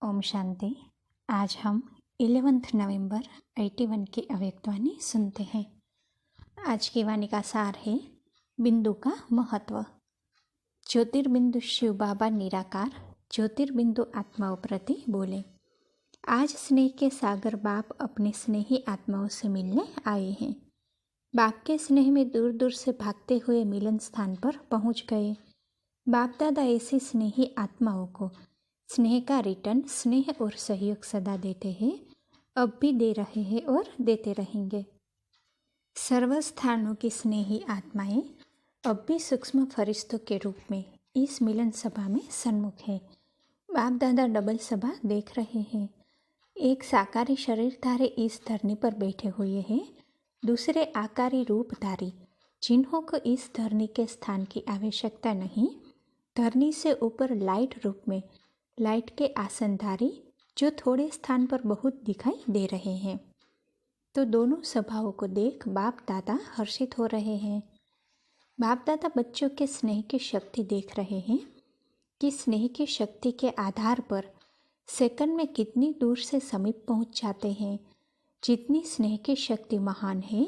ओम शांति। आज हम 11 नवंबर 81 की अव्यक्तवाणी सुनते हैं। आज की वाणी का सार है बिंदु का महत्व। ज्योतिर्बिंदु शिव बाबा निराकार ज्योतिर्बिंदु आत्माओं प्रति बोले। आज स्नेह के सागर बाप अपने स्नेही आत्माओं से मिलने आए हैं। बाप के स्नेह में दूर दूर से भागते हुए मिलन स्थान पर पहुंच गए। बाप दादा ऐसी स्नेही आत्माओं को स्नेह का रिटर्न स्नेह और सहयोग सदा देते हैं, अब भी दे रहे हैं और देते रहेंगे। सर्व स्थानों की स्नेही आत्माएं अब भी सूक्ष्म फरिश्तों के रूप में इस मिलन सभा में सन्मुख है। बाप दादा डबल सभा देख रहे हैं। एक साकारी शरीरधारी इस धरनी पर बैठे हुए हैं, दूसरे आकारी रूपधारी जिन्हों को इस धरनी के स्थान की आवश्यकता नहीं, धरनी से ऊपर लाइट रूप में लाइट के आसनधारी जो थोड़े स्थान पर बहुत दिखाई दे रहे हैं। तो दोनों सभाओं को देख बाप दादा हर्षित हो रहे हैं। बाप दादा बच्चों के स्नेह की शक्ति देख रहे हैं कि स्नेह की शक्ति के आधार पर सेकंड में कितनी दूर से समीप पहुंच जाते हैं। जितनी स्नेह की शक्ति महान है,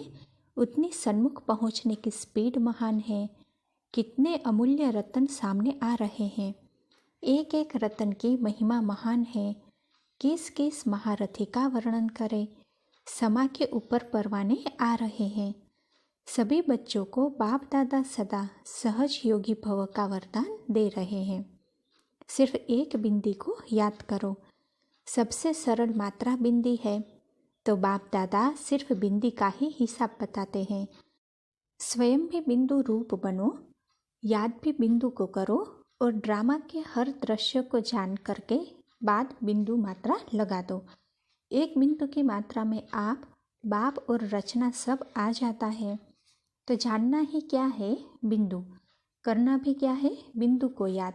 उतनी सन्मुख पहुंचने की स्पीड महान है। कितने अमूल्य रत्न सामने आ रहे हैं। एक एक रत्न की महिमा महान है। किस किस महारथी का वर्णन करें। समा के ऊपर परवाने आ रहे हैं। सभी बच्चों को बाप दादा सदा सहज योगी भव का वरदान दे रहे हैं। सिर्फ एक बिंदी को याद करो। सबसे सरल मात्रा बिंदी है, तो बाप दादा सिर्फ बिंदी का ही हिसाब बताते हैं। स्वयं भी बिंदु रूप बनो, याद भी बिंदु को करो और ड्रामा के हर दृश्य को जान करके बाद बिंदु मात्रा लगा दो। एक बिंदु की मात्रा में आप, बाप और रचना सब आ जाता है। तो जानना ही क्या है बिंदु, करना भी क्या है बिंदु को याद।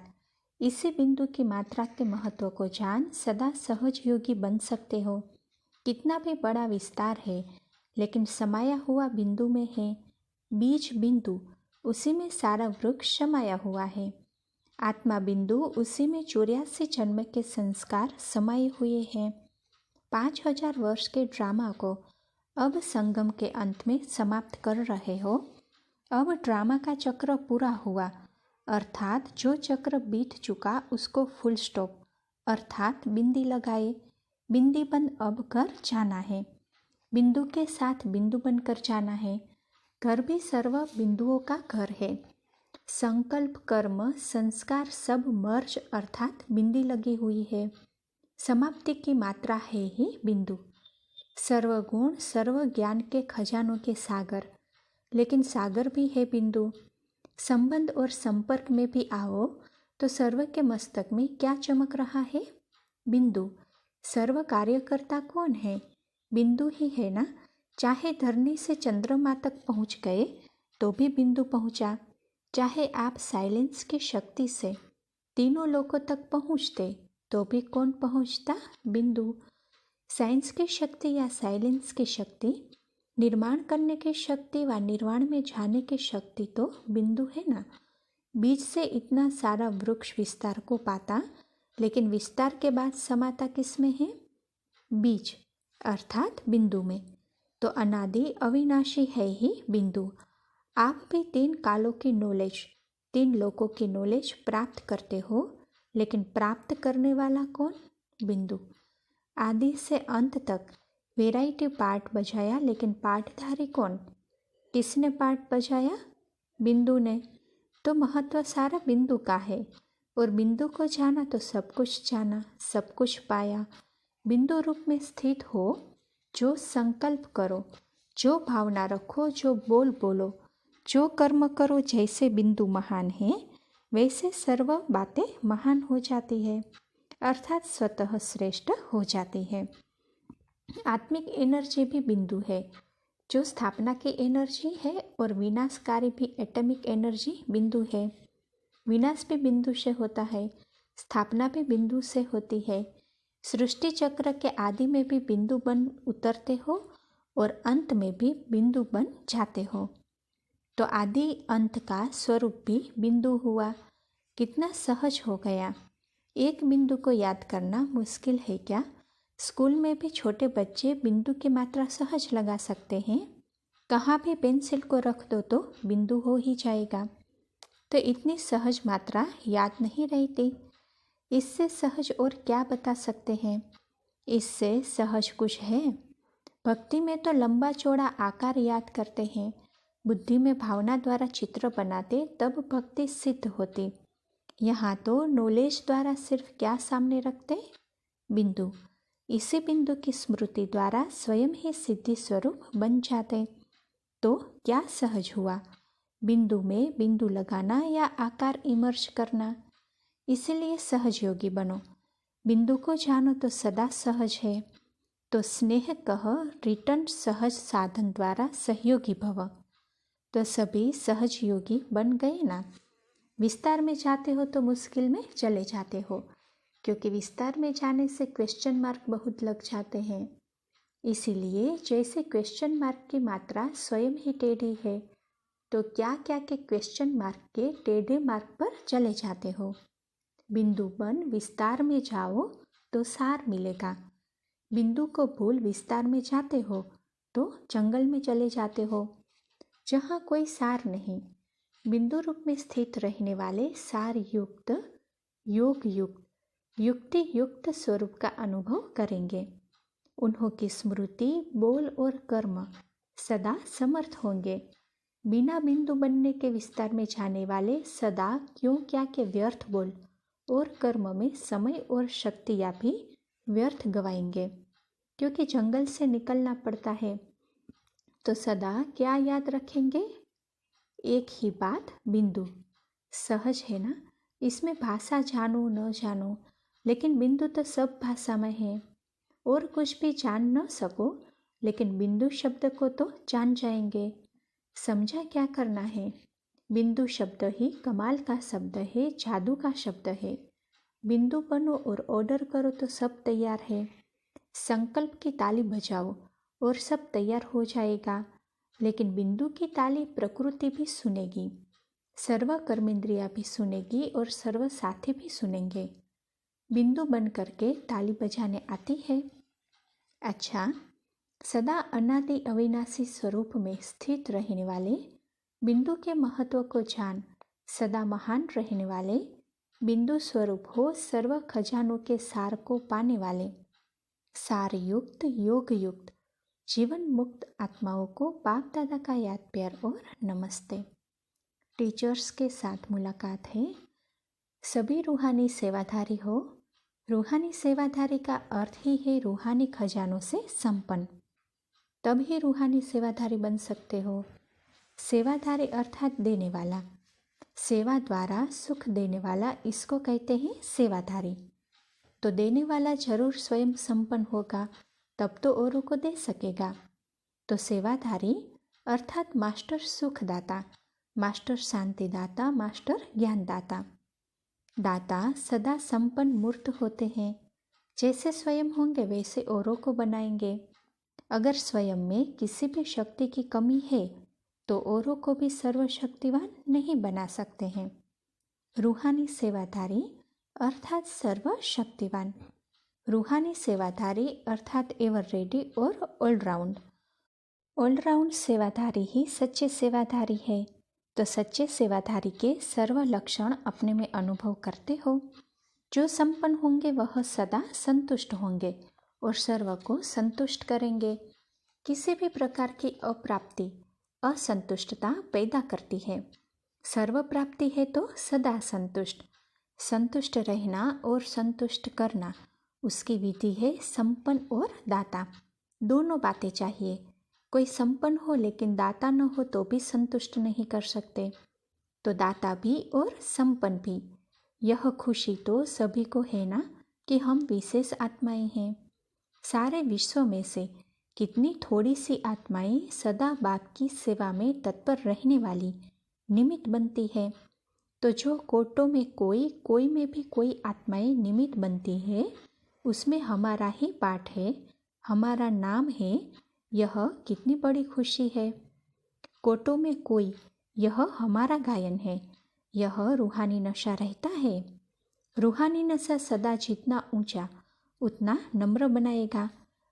इसी बिंदु की मात्रा के महत्व को जान सदा सहज योगी बन सकते हो। कितना भी बड़ा विस्तार है, लेकिन समाया हुआ बिंदु में है। बीज बिंदु, उसी में सारा वृक्ष समाया हुआ है। आत्मा बिंदु, उसी में 84 जन्म के संस्कार समाये हुए हैं। 5000 वर्ष के ड्रामा को अब संगम के अंत में समाप्त कर रहे हो। अब ड्रामा का चक्र पूरा हुआ, अर्थात जो चक्र बीत चुका उसको फुल स्टॉप अर्थात बिंदी लगाए। बिंदी बंद अब घर जाना है। बिंदु के साथ बिंदु बनकर जाना है। घर भी सर्व बिंदुओं का घर है। संकल्प, कर्म, संस्कार सब मर्ज अर्थात बिंदी लगी हुई है। समाप्ति की मात्रा है ही बिंदु। सर्वगुण सर्व ज्ञान के खजानों के सागर, लेकिन सागर भी है बिंदु। संबंध और संपर्क में भी आओ तो सर्व के मस्तक में क्या चमक रहा है? बिंदु। सर्व कार्यकर्ता कौन है? बिंदु ही है ना। चाहे धरनी से चंद्रमा तक पहुंच गए तो भी बिंदु पहुंचा। चाहे आप साइलेंस की शक्ति से तीनों लोकों तक पहुंचते तो भी कौन पहुंचता? बिंदु। साइंस की शक्ति या साइलेंस की शक्ति, निर्माण करने की शक्ति व निर्वाण में जाने की शक्ति तो बिंदु है ना। बीज से इतना सारा वृक्ष विस्तार को पाता, लेकिन विस्तार के बाद समाता किसमें है? बीज अर्थात बिंदु में। तो अनादि अविनाशी है ही बिंदु। आप भी 3 कालों की नॉलेज, 3 लोकों की नॉलेज प्राप्त करते हो, लेकिन प्राप्त करने वाला कौन? बिंदु। आदि से अंत तक वेराइटी पार्ट बजाया, लेकिन पाठधारी कौन? किसने पार्ट बजाया? बिंदु ने। तो महत्व सारा बिंदु का है, और बिंदु को जाना तो सब कुछ जाना, सब कुछ पाया। बिंदु रूप में स्थित हो, जो संकल्प करो, जो भावना रखो, जो बोल बोलो, जो कर्म करो, जैसे बिंदु महान है वैसे सर्व बातें महान हो जाती है, अर्थात स्वतः श्रेष्ठ हो जाती है। आत्मिक एनर्जी भी बिंदु है, जो स्थापना की एनर्जी है, और विनाशकारी भी एटॉमिक एनर्जी बिंदु है। विनाश भी बिंदु से होता है, स्थापना भी बिंदु से होती है। सृष्टि चक्र के आदि में भी बिंदु बन उतरते हो और अंत में भी बिंदु बन जाते हो। तो आदि अंत का स्वरूप भी बिंदु हुआ। कितना सहज हो गया। एक बिंदु को याद करना मुश्किल है क्या? स्कूल में भी छोटे बच्चे बिंदु की मात्रा सहज लगा सकते हैं। कहाँ भी पेंसिल को रख दो तो बिंदु हो ही जाएगा। तो इतनी सहज मात्रा याद नहीं रहती। इससे सहज और क्या बता सकते हैं? इससे सहज कुछ है? भक्ति में तो लंबा चौड़ा आकार याद करते हैं। बुद्धि में भावना द्वारा चित्र बनाते तब भक्ति सिद्ध होती। यहाँ तो नॉलेज द्वारा सिर्फ क्या सामने रखते? बिंदु। इसी बिंदु की स्मृति द्वारा स्वयं ही सिद्धि स्वरूप बन जाते। तो क्या सहज हुआ? बिंदु में बिंदु लगाना या आकार इमर्ज करना। इसीलिए सहज योगी बनो। बिंदु को जानो तो सदा सहज है। तो स्नेह कह रिटर्न सहज साधन द्वारा सहयोगी भव। तो सभी सहज योगी बन गए ना। विस्तार में जाते हो तो मुश्किल में चले जाते हो, क्योंकि विस्तार में जाने से क्वेश्चन मार्क बहुत लग जाते हैं। इसीलिए जैसे क्वेश्चन मार्क की मात्रा स्वयं ही टेढ़ी है, तो क्या क्या के क्वेश्चन मार्क के टेढ़े मार्क पर चले जाते हो। बिंदु बन विस्तार में जाओ तो सार मिलेगा। बिंदु को भूल विस्तार में जाते हो तो जंगल में चले जाते हो, जहाँ कोई सार नहीं। बिंदु रूप में स्थित रहने वाले सार युक्त, योग युक्त, युक्ति युक्त स्वरूप का अनुभव करेंगे। उन्हों की स्मृति, बोल और कर्म सदा समर्थ होंगे। बिना बिंदु बनने के विस्तार में जाने वाले सदा क्यों क्या के व्यर्थ बोल और कर्म में समय और शक्तियाँ भी व्यर्थ गवाएंगे, क्योंकि जंगल से निकलना पड़ता है। तो सदा क्या याद रखेंगे? एक ही बात, बिंदु। सहज है ना, इसमें भाषा जानो न जानो, लेकिन बिंदु तो सब भाषा में है। और कुछ भी जान न सको, लेकिन बिंदु शब्द को तो जान जाएंगे। समझा क्या करना है? बिंदु शब्द ही कमाल का शब्द है, जादू का शब्द है। बिंदु बनो और ऑर्डर करो तो सब तैयार है। संकल्प की ताली बजाओ और सब तैयार हो जाएगा। लेकिन बिंदु की ताली प्रकृति भी सुनेगी, सर्व कर्मेंद्रिया भी सुनेगी और सर्व साथी भी सुनेंगे। बिंदु बन करके ताली बजाने आती है। अच्छा, सदा अनादि अविनाशी स्वरूप में स्थित रहने वाले बिंदु के महत्व को जान, सदा महान रहने वाले बिंदु स्वरूप हो सर्व खजानों के सार को पाने वाले सार युक्त, योग युक्त, जीवन मुक्त आत्माओं को बाप दादा का याद प्यार और नमस्ते। टीचर्स के साथ मुलाकात है। सभी रूहानी सेवाधारी हो। रूहानी सेवाधारी का अर्थ ही है रूहानी खजानों से संपन्न। तब ही रूहानी सेवाधारी बन सकते हो। सेवाधारी अर्थात देने वाला, सेवा द्वारा सुख देने वाला, इसको कहते हैं सेवाधारी। तो देने वाला जरूर स्वयं संपन्न होगा, तब तो औरों को दे सकेगा। तो सेवाधारी अर्थात मास्टर सुखदाता, मास्टर शांतिदाता, मास्टर ज्ञानदाता। दाता सदा संपन्न मूर्त होते हैं। जैसे स्वयं होंगे वैसे औरों को बनाएंगे। अगर स्वयं में किसी भी शक्ति की कमी है तो औरों को भी सर्वशक्तिवान नहीं बना सकते हैं। रूहानी सेवाधारी अर्थात सर्वशक्तिवान, रूहानी सेवाधारी अर्थात एवर रेडी और ऑलराउंड। ऑलराउंड सेवाधारी ही सच्चे सेवाधारी है। तो सच्चे सेवाधारी के सर्व लक्षण अपने में अनुभव करते हो। जो संपन्न होंगे वह सदा संतुष्ट होंगे और सर्व को संतुष्ट करेंगे। किसी भी प्रकार की अप्राप्ति असंतुष्टता पैदा करती है। सर्व प्राप्ति है तो सदा संतुष्ट। संतुष्ट रहना और संतुष्ट करना, उसकी विधि है संपन्न और दाता। दोनों बातें चाहिए। कोई संपन्न हो लेकिन दाता न हो तो भी संतुष्ट नहीं कर सकते। तो दाता भी और संपन्न भी। यह खुशी तो सभी को है ना कि हम विशेष आत्माएं हैं। सारे विश्व में से कितनी थोड़ी सी आत्माएं सदा बाप की सेवा में तत्पर रहने वाली निमित्त बनती है। तो जो कोटों में कोई में भी कोई आत्माएं निमित्त बनती है, उसमें हमारा ही पाठ है, हमारा नाम है। यह कितनी बड़ी खुशी है। कोटों में कोई, यह हमारा गायन है। यह रूहानी नशा रहता है। रूहानी नशा सदा जितना ऊंचा उतना नम्र बनाएगा।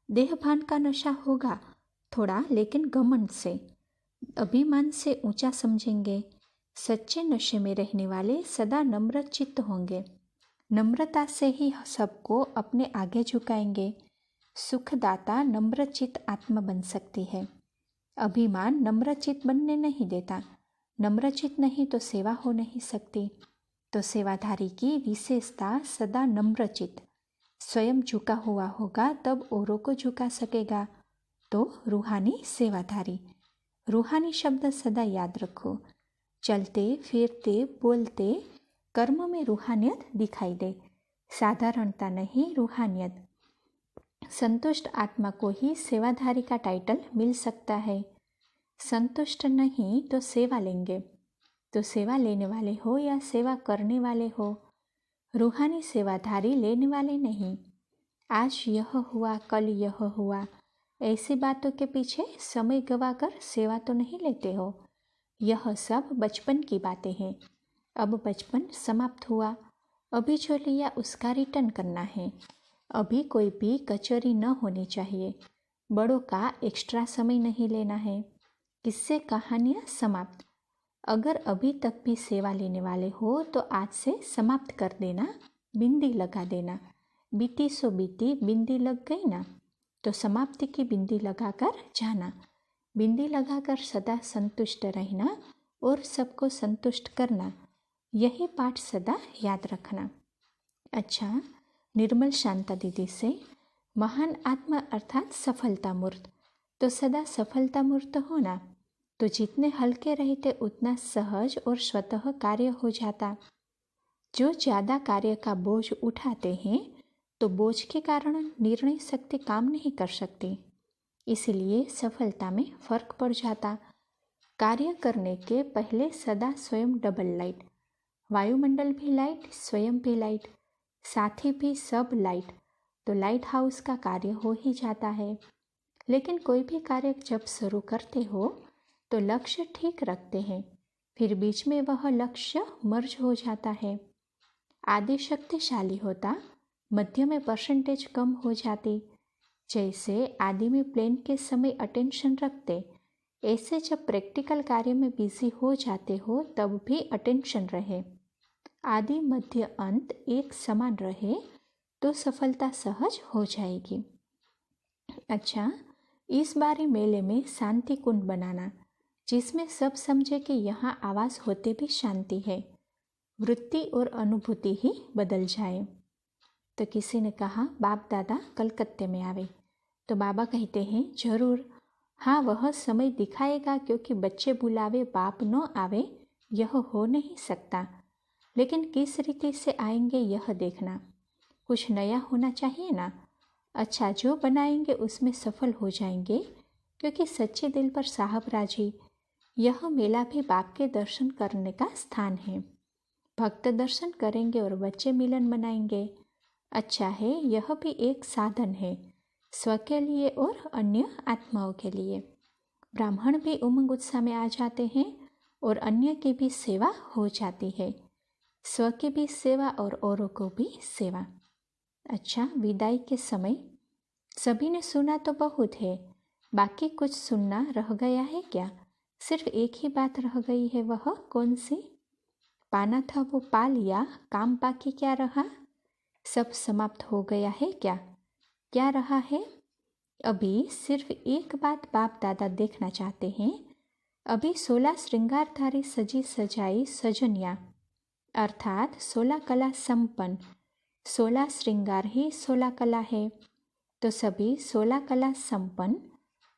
देहभान का नशा होगा थोड़ा, लेकिन घमंड से, अभिमान से ऊंचा समझेंगे। सच्चे नशे में रहने वाले सदा नम्र चित्त होंगे। नम्रता से ही सबको अपने आगे झुकाएंगे। सुखदाता नम्रचित आत्मा बन सकती है। अभिमान नम्रचित बनने नहीं देता। नम्रचित नहीं तो सेवा हो नहीं सकती। तो सेवाधारी की विशेषता सदा नम्रचित, स्वयं झुका हुआ होगा तब औरों को झुका सकेगा। तो रूहानी सेवाधारी। रूहानी शब्द सदा याद रखो। चलते फिरते बोलते कर्म में रूहानियत दिखाई दे, साधारणता नहीं, रूहानियत। संतुष्ट आत्मा को ही सेवाधारी का टाइटल मिल सकता है। संतुष्ट नहीं तो सेवा लेंगे, तो सेवा लेने वाले हो या सेवा करने वाले हो। रूहानी सेवाधारी लेने वाले नहीं। आज यह हुआ, कल यह हुआ, ऐसी बातों के पीछे समय गवाकर सेवा तो नहीं लेते हो। यह सब बचपन की बातें हैं। अब बचपन समाप्त हुआ। अभी जो लिया उसका रिटर्न करना है। अभी कोई भी कचहरी न होनी चाहिए। बड़ों का एक्स्ट्रा समय नहीं लेना है। किससे कहानियाँ समाप्त। अगर अभी तक भी सेवा लेने वाले हो तो आज से समाप्त कर देना, बिंदी लगा देना। बीती सो बीती, बिंदी लग गई ना, तो समाप्ति की बिंदी लगाकर जाना। बिंदी लगाकर सदा संतुष्ट रहना और सबको संतुष्ट करना, यही पाठ सदा याद रखना। अच्छा, निर्मल शांता दीदी से, महान आत्मा अर्थात सफलता मूर्त। तो सदा सफलता मूर्त होना, तो जितने हल्के रहते उतना सहज और स्वतः कार्य हो जाता। जो ज़्यादा कार्य का बोझ उठाते हैं तो बोझ के कारण निर्णय शक्ति काम नहीं कर सकती, इसलिए सफलता में फर्क पड़ जाता। कार्य करने के पहले सदा स्वयं डबल लाइट, वायुमंडल भी लाइट, स्वयं भी लाइट, साथी भी सब लाइट, तो लाइट हाउस का कार्य हो ही जाता है। लेकिन कोई भी कार्य जब शुरू करते हो तो लक्ष्य ठीक रखते हैं, फिर बीच में वह लक्ष्य मर्ज हो जाता है। आदि शक्तिशाली होता, मध्य में परसेंटेज कम हो जाती। जैसे आदि में प्लेन के समय अटेंशन रखते, ऐसे जब प्रैक्टिकल कार्य में बिजी हो जाते हो तब भी अटेंशन रहे। आदि मध्य अंत एक समान रहे तो सफलता सहज हो जाएगी। अच्छा, इस बारी मेले में शांति कुंड बनाना, जिसमें सब समझे कि यहाँ आवाज़ होते भी शांति है, वृत्ति और अनुभूति ही बदल जाए। तो किसी ने कहा बाप दादा कलकत्ते में आवे, तो बाबा कहते हैं जरूर, हाँ वह समय दिखाएगा, क्योंकि बच्चे बुलावे बाप न आवे यह हो नहीं सकता। लेकिन किस रीति से आएंगे यह देखना, कुछ नया होना चाहिए ना। अच्छा, जो बनाएंगे उसमें सफल हो जाएंगे, क्योंकि सच्चे दिल पर साहब राजी। यह मेला भी बाप के दर्शन करने का स्थान है। भक्त दर्शन करेंगे और बच्चे मिलन मनाएंगे। अच्छा है, यह भी एक साधन है, स्व के लिए और अन्य आत्माओं के लिए। ब्राह्मण भी उमंग उत्साह में आ जाते हैं और अन्य की भी सेवा हो जाती है, स्व की भी सेवा और औरों को भी सेवा। अच्छा, विदाई के समय सभी ने सुना तो बहुत है, बाकी कुछ सुनना रह गया है क्या? सिर्फ एक ही बात रह गई है, वह कौन सी? पाना था वो पा लिया, काम बाकी क्या रहा? सब समाप्त हो गया है क्या? क्या रहा है? अभी सिर्फ एक बात बाप दादा देखना चाहते हैं। अभी 16 श्रृंगारधारी सजी सजाई सजनिया, अर्थात 16 कला संपन्न। 16 श्रृंगार ही 16 कला है, तो सभी 16 कला संपन्न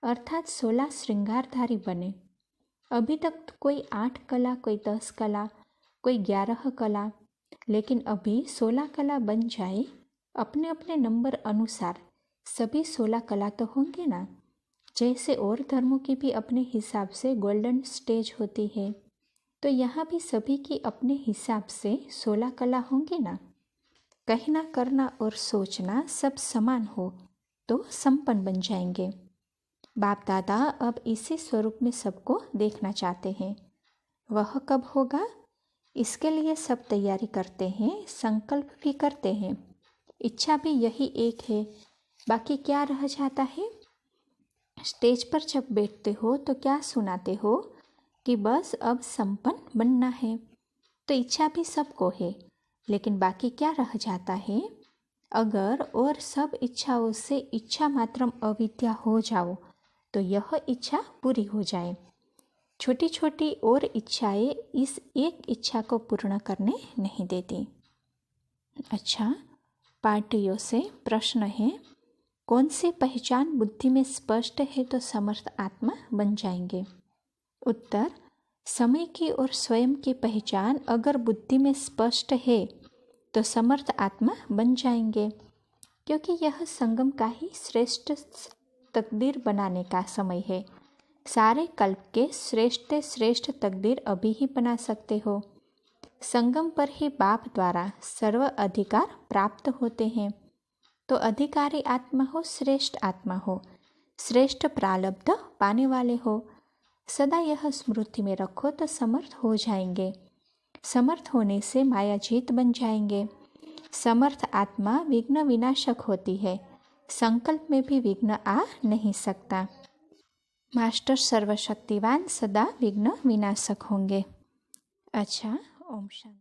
अर्थात 16 श्रृंगारधारी बने। अभी तक तो कोई 8 कला, कोई 10 कला, कोई 11 कला, लेकिन अभी 16 कला बन जाए अपने अपने नंबर अनुसार। सभी 16 कला तो होंगे ना, जैसे और धर्मों की भी अपने हिसाब से गोल्डन स्टेज होती है, तो यहाँ भी सभी की अपने हिसाब से 16 कला होंगी ना। कहना, करना और सोचना सब समान हो तो संपन्न बन जाएंगे। बाप दादा अब इसी स्वरूप में सबको देखना चाहते हैं। वह कब होगा? इसके लिए सब तैयारी करते हैं, संकल्प भी करते हैं, इच्छा भी यही एक है। बाकी क्या रह जाता है? स्टेज पर जब बैठते हो तो क्या सुनाते हो कि बस अब संपन्न बनना है। तो इच्छा भी सबको है, लेकिन बाकी क्या रह जाता है? अगर और सब इच्छाओं से इच्छा मात्रम अविद्या हो जाओ तो यह इच्छा पूरी हो जाए। छोटी छोटी और इच्छाएं इस एक इच्छा को पूर्ण करने नहीं देती। अच्छा, पार्टियों से प्रश्न है, कौन सी पहचान बुद्धि में स्पष्ट है तो समर्थ आत्मा बन जाएंगे? उत्तर, समय की और स्वयं की पहचान अगर बुद्धि में स्पष्ट है तो समर्थ आत्मा बन जाएंगे, क्योंकि यह संगम का ही श्रेष्ठ तकदीर बनाने का समय है। सारे कल्प के श्रेष्ठ श्रेष्ठ तकदीर अभी ही बना सकते हो। संगम पर ही बाप द्वारा सर्व अधिकार प्राप्त होते हैं। तो अधिकारी आत्मा हो, श्रेष्ठ आत्मा हो, श्रेष्ठ प्रारब्ध पाने वाले हो, सदा यह स्मृति में रखो तो समर्थ हो जाएंगे। समर्थ होने से माया जीत बन जाएंगे। समर्थ आत्मा विघ्न विनाशक होती है, संकल्प में भी विघ्न आ नहीं सकता। मास्टर सर्वशक्तिवान सदा विघ्न विनाशक होंगे। अच्छा, ओम शांति।